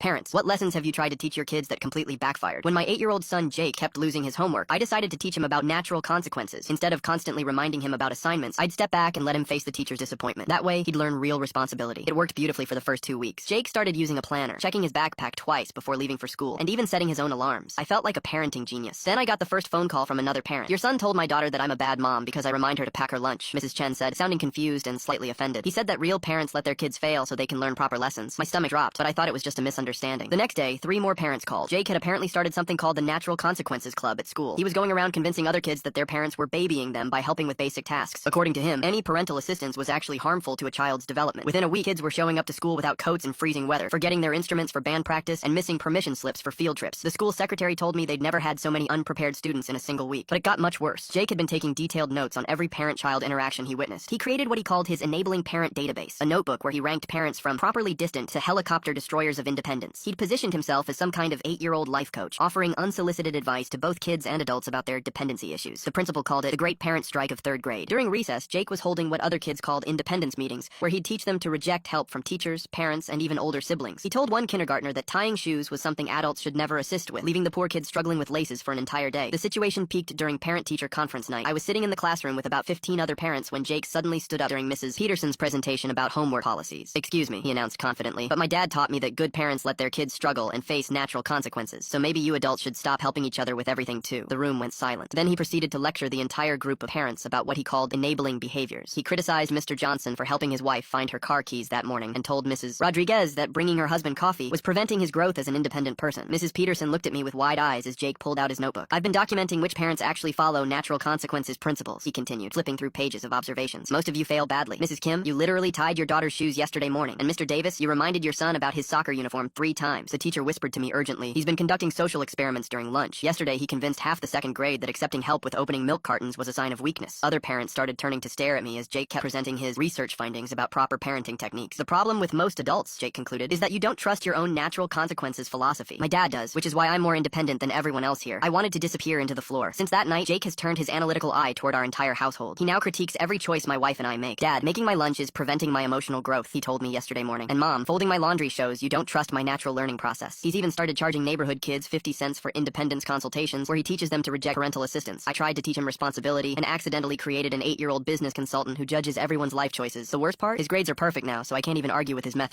Parents, what lessons have you tried to teach your kids that completely backfired? When my 8-year-old son Jake kept losing his homework, I decided to teach him about natural consequences. Instead of constantly reminding him about assignments, I'd step back and let him face the teacher's disappointment. That way, he'd learn real responsibility. It worked beautifully for the first 2 weeks. Jake started using a planner, checking his backpack twice before leaving for school, and even setting his own alarms. I felt like a parenting genius. Then I got the first phone call from another parent. "Your son told my daughter that I'm a bad mom because I remind her to pack her lunch," Mrs. Chen said, sounding confused and slightly offended. "He said that real parents let their kids fail so they can learn proper lessons." My stomach dropped, but I thought it was just a misunderstanding. The next day, 3 more parents called. Jake had apparently started something called the Natural Consequences Club at school. He was going around convincing other kids that their parents were babying them by helping with basic tasks. According to him, any parental assistance was actually harmful to a child's development. Within a week, kids were showing up to school without coats in freezing weather, forgetting their instruments for band practice, and missing permission slips for field trips. The school secretary told me they'd never had so many unprepared students in a single week. But it got much worse. Jake had been taking detailed notes on every parent-child interaction he witnessed. He created what he called his Enabling Parent Database, a notebook where he ranked parents from properly distant to helicopter destroyers of independence. He'd positioned himself as some kind of 8-year-old life coach, offering unsolicited advice to both kids and adults about their dependency issues. The principal called it the Great Parent Strike of 3rd grade. During recess, Jake was holding what other kids called independence meetings, where he'd teach them to reject help from teachers, parents, and even older siblings. He told one kindergartner that tying shoes was something adults should never assist with, leaving the poor kids struggling with laces for an entire day. The situation peaked during parent-teacher conference night. I was sitting in the classroom with about 15 other parents when Jake suddenly stood up during Mrs. Peterson's presentation about homework policies. "Excuse me," he announced confidently, "but my dad taught me that good parents let their kids struggle and face natural consequences, so maybe you adults should stop helping each other with everything too." The room went silent. Then he proceeded to lecture the entire group of parents about what he called enabling behaviors. He criticized Mr. Johnson for helping his wife find her car keys that morning and told Mrs. Rodriguez that bringing her husband coffee was preventing his growth as an independent person. Mrs. Peterson looked at me with wide eyes as Jake pulled out his notebook. "I've been documenting which parents actually follow natural consequences principles," he continued, flipping through pages of observations. "Most of you fail badly. Mrs. Kim, you literally tied your daughter's shoes yesterday morning. And Mr. Davis, you reminded your son about his soccer uniform 3 times. The teacher whispered to me urgently, "He's been conducting social experiments during lunch. Yesterday, he convinced half the 2nd grade that accepting help with opening milk cartons was a sign of weakness." Other parents started turning to stare at me as Jake kept presenting his research findings about proper parenting techniques. "The problem with most adults," Jake concluded, "is that you don't trust your own natural consequences philosophy. My dad does, which is why I'm more independent than everyone else here." I wanted to disappear into the floor. Since that night, Jake has turned his analytical eye toward our entire household. He now critiques every choice my wife and I make. "Dad, making my lunch is preventing my emotional growth," he told me yesterday morning. "And Mom, folding my laundry shows you don't trust my natural learning process." He's even started charging neighborhood kids 50 cents for independence consultations, where he teaches them to reject parental assistance. I tried to teach him responsibility and accidentally created an 8-year-old business consultant who judges everyone's life choices. The worst part? His grades are perfect now, so I can't even argue with his methods.